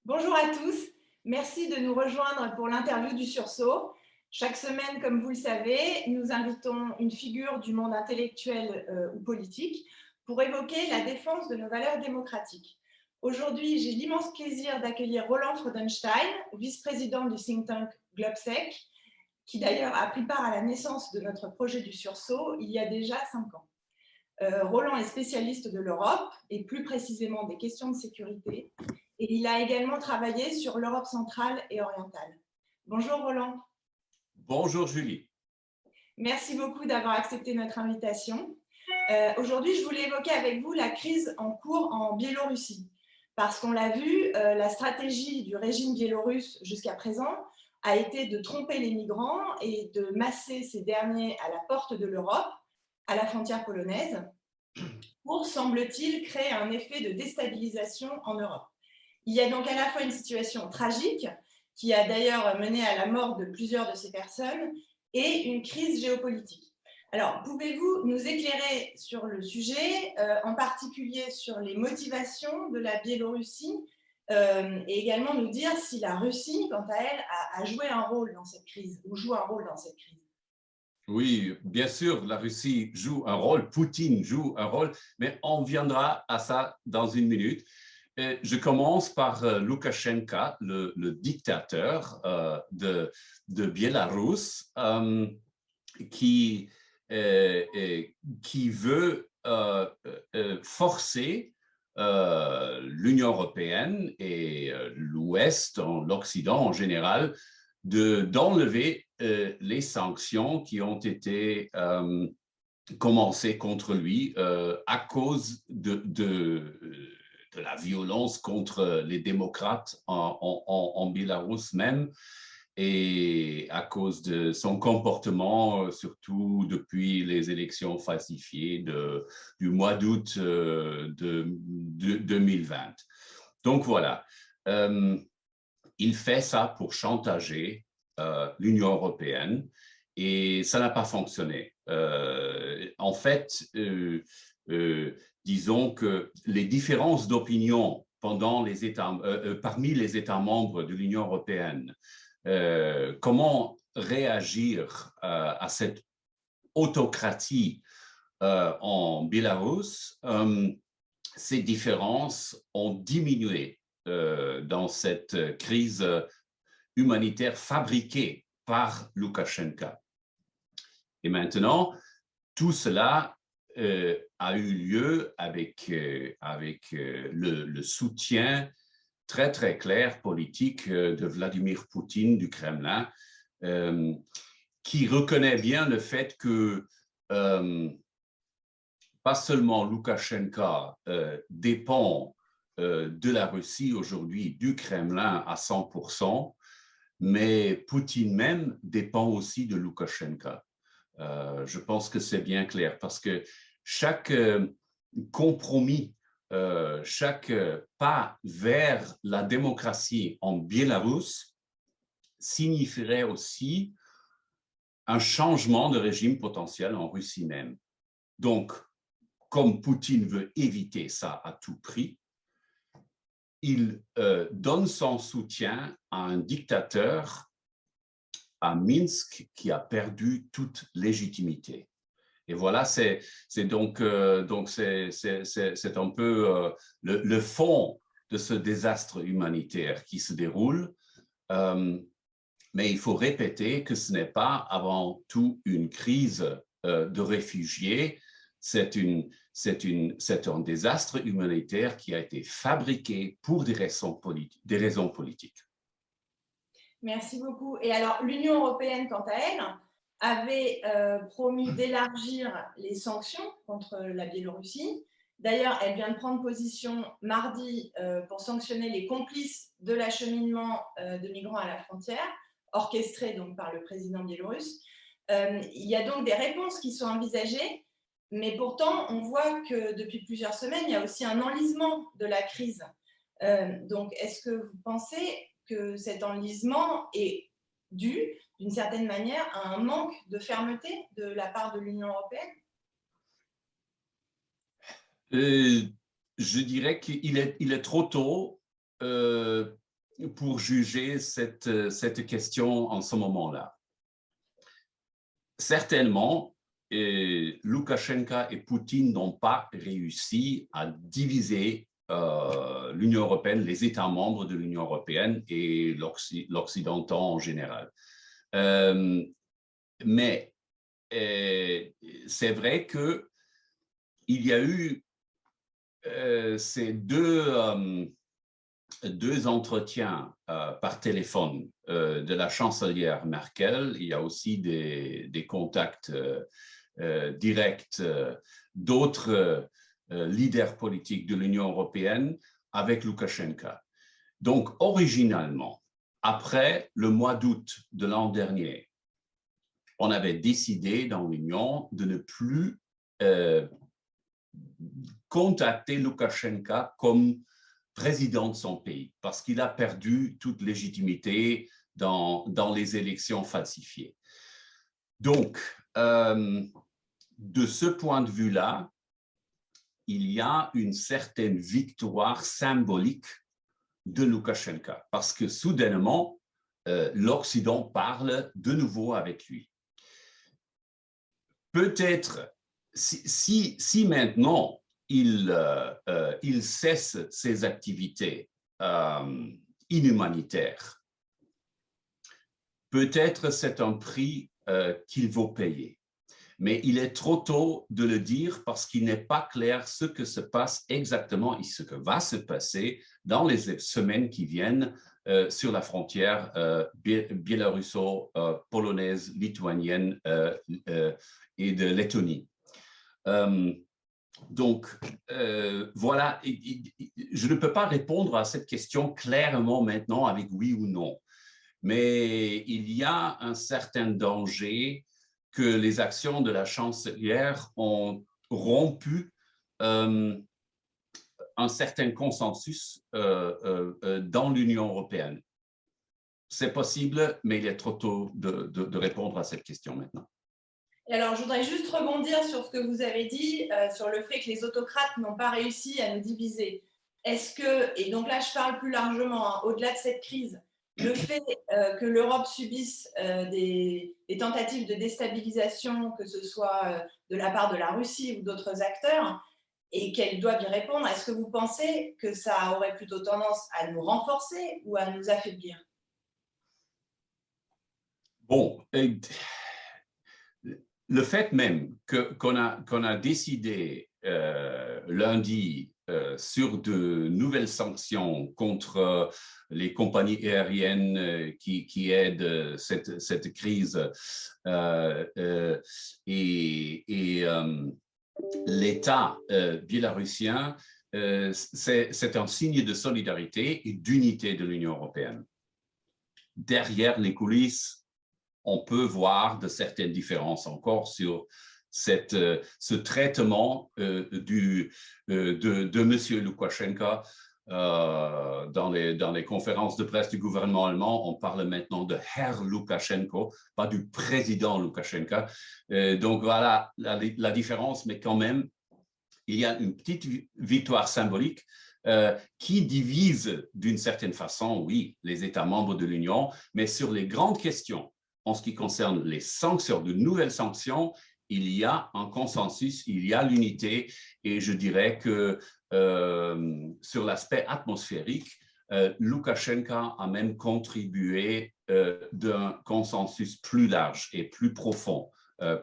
Bonjour à tous, merci de nous rejoindre pour l'interview du Sursaut. Chaque semaine, comme vous le savez, nous invitons une figure du monde intellectuel ou politique pour évoquer la défense de nos valeurs démocratiques. Aujourd'hui, j'ai l'immense plaisir d'accueillir Roland Freudenstein, vice-président du think tank Globsec, qui d'ailleurs a pris part à la naissance de notre projet du Sursaut il y a déjà 5 ans. Roland est spécialiste de l'Europe et plus précisément des questions de sécurité. Et il a également travaillé sur l'Europe centrale et orientale. Bonjour Roland. Bonjour Julie. Merci beaucoup d'avoir accepté notre invitation. Aujourd'hui, je voulais évoquer avec vous la crise en cours en Biélorussie. Parce qu'on l'a vu, la stratégie du régime biélorusse jusqu'à présent a été de tromper les migrants et de masser ces derniers à la porte de l'Europe, à la frontière polonaise, pour, semble-t-il, créer un effet de déstabilisation en Europe. Il y a donc à la fois une situation tragique, qui a d'ailleurs mené à la mort de plusieurs de ces personnes, et une crise géopolitique. Alors, pouvez-vous nous éclairer sur le sujet, en particulier sur les motivations de la Biélorussie, et également nous dire si la Russie, quant à elle, a joué un rôle dans cette crise, ou joue un rôle dans cette crise? Oui, bien sûr, la Russie joue un rôle, Poutine joue un rôle, mais on viendra à ça dans une minute. Je commence par Loukachenko, le dictateur de Biélarus, qui, qui veut forcer l'Union européenne et l'Ouest, l'Occident en général, d'enlever les sanctions qui ont été commencées contre lui à cause de la violence contre les démocrates en Biélorussie même et à cause de son comportement, surtout depuis les élections falsifiées du mois d'août de 2020. Donc voilà. Il fait ça pour chantager l'Union européenne et ça n'a pas fonctionné. En fait, disons que les différences d'opinion parmi les États membres de l'Union européenne, comment réagir à cette autocratie en Biélorussie, ces différences ont diminué dans cette crise humanitaire fabriquée par Loukachenko. Et maintenant, tout cela a eu lieu avec le soutien très, très clair politique de Vladimir Poutine du Kremlin, qui reconnaît bien le fait que pas seulement Loukachenko dépend de la Russie aujourd'hui, du Kremlin à 100%, mais Poutine même dépend aussi de Loukachenko. Je pense que c'est bien clair parce que chaque compromis, chaque pas vers la démocratie en Biélorusse signifierait aussi un changement de régime potentiel en Russie même. Donc, comme Poutine veut éviter ça à tout prix, il donne son soutien à un dictateur à Minsk qui a perdu toute légitimité. Et voilà, c'est donc c'est un peu le fond de ce désastre humanitaire qui se déroule. Mais il faut répéter que ce n'est pas avant tout une crise de réfugiés, c'est un désastre humanitaire qui a été fabriqué pour des raisons politiques. Merci beaucoup. Et alors, l'Union européenne, quant à elle, avait promis d'élargir les sanctions contre la Biélorussie. D'ailleurs, elle vient de prendre position mardi pour sanctionner les complices de l'acheminement de migrants à la frontière, orchestré donc par le président biélorusse. Il y a donc des réponses qui sont envisagées, mais pourtant, on voit que depuis plusieurs semaines, il y a aussi un enlisement de la crise. Donc, est-ce que vous pensez que cet enlisement est dû, d'une certaine manière, à un manque de fermeté de la part de l'Union européenne? Je dirais qu'il est trop tôt pour juger cette question en ce moment-là. Certainement, Loukachenko et Poutine n'ont pas réussi à diviser l'Union européenne, les États membres de l'Union européenne et l'Occident en général. Mais c'est vrai qu'il y a eu ces deux entretiens par téléphone de la chancelière Merkel. Il y a aussi des contacts directs d'autres leaders politiques de l'Union européenne avec Loukachenko. Donc, originalement, après le mois d'août de l'an dernier, on avait décidé dans l'Union de ne plus contacter Loukachenko comme président de son pays, parce qu'il a perdu toute légitimité dans les élections falsifiées. Donc, de ce point de vue-là, il y a une certaine victoire symbolique de Loukachenko, parce que soudainement, l'Occident parle de nouveau avec lui. Peut-être, si maintenant il cesse ses activités inhumanitaires, peut-être c'est un prix qu'il vaut payer. Mais il est trop tôt de le dire parce qu'il n'est pas clair ce que se passe exactement et ce que va se passer dans les semaines qui viennent sur la frontière biélorusso-polonaise, lituanienne et de Lettonie. Donc, voilà, je ne peux pas répondre à cette question clairement maintenant avec oui ou non, mais il y a un certain danger que les actions de la chancelière ont rompu un certain consensus dans l'Union européenne. C'est possible, mais il est trop tôt de répondre à cette question maintenant. Et alors, je voudrais juste rebondir sur ce que vous avez dit, sur le fait que les autocrates n'ont pas réussi à nous diviser. Est-ce que, et donc là je parle plus largement, hein, au-delà de cette crise, le fait que l'Europe subisse des tentatives de déstabilisation, que ce soit de la part de la Russie ou d'autres acteurs, et qu'elle doit y répondre, est-ce que vous pensez que ça aurait plutôt tendance à nous renforcer ou à nous affaiblir? Bon, le fait même qu'on a décidé lundi sur de nouvelles sanctions contre les compagnies aériennes qui aident cette crise et l'État biélorussien, c'est un signe de solidarité et d'unité de l'Union européenne. Derrière les coulisses, on peut voir de certaines différences encore sur ce traitement de M. Loukachenko. Dans les conférences de presse du gouvernement allemand, on parle maintenant de Herr Loukachenko, pas du président Loukachenko. Donc voilà la différence, mais quand même, il y a une petite victoire symbolique qui divise d'une certaine façon, oui, les États membres de l'Union, mais sur les grandes questions, en ce qui concerne les sanctions, de nouvelles sanctions, il y a un consensus, il y a l'unité, et je dirais que sur l'aspect atmosphérique, Loukachenko a même contribué d'un consensus plus large et plus profond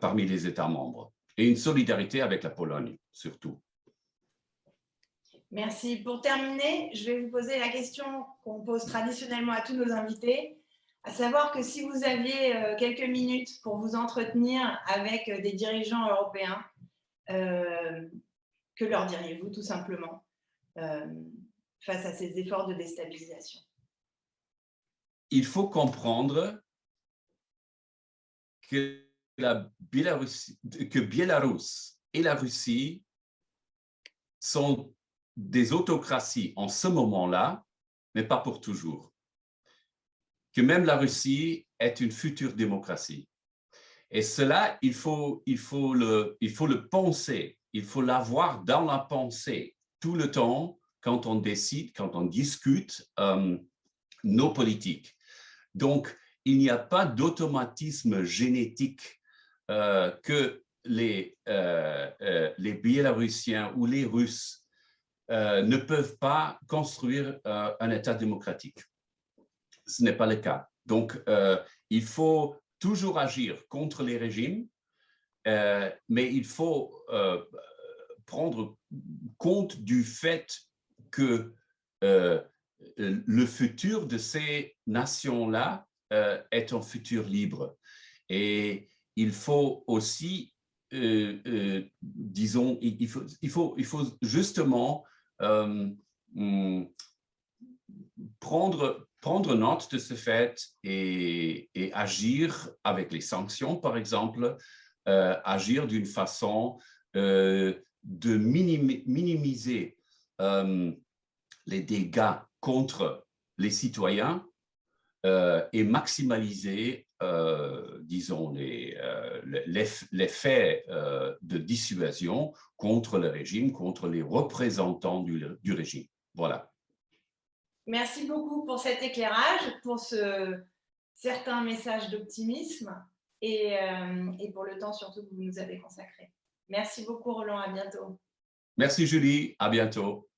parmi les États membres, et une solidarité avec la Pologne, surtout. Merci. Pour terminer, je vais vous poser la question qu'on pose traditionnellement à tous nos invités, à savoir que si vous aviez quelques minutes pour vous entretenir avec des dirigeants européens, que leur diriez-vous tout simplement face à ces efforts de déstabilisation? Il faut comprendre que Biélorusse et la Russie sont des autocraties en ce moment-là, mais pas pour toujours. Que même la Russie est une future démocratie. Et cela, il faut le penser, il faut l'avoir dans la pensée tout le temps quand on décide, quand on discute nos politiques. Donc, il n'y a pas d'automatisme génétique que les Biélorussiens ou les Russes ne peuvent pas construire un État démocratique. Ce n'est pas le cas. Donc, il faut toujours agir contre les régimes, mais il faut prendre compte du fait que le futur de ces nations-là est un futur libre. Et il faut aussi, disons, il faut justement prendre note de ce fait et agir avec les sanctions, par exemple, agir d'une façon de minimiser les dégâts contre les citoyens et maximaliser, disons, l'effet de dissuasion contre le régime, contre les représentants du régime. Voilà. Merci beaucoup pour cet éclairage, pour ce certain message d'optimisme et pour le temps surtout que vous nous avez consacré. Merci beaucoup Roland, à bientôt. Merci Julie, à bientôt.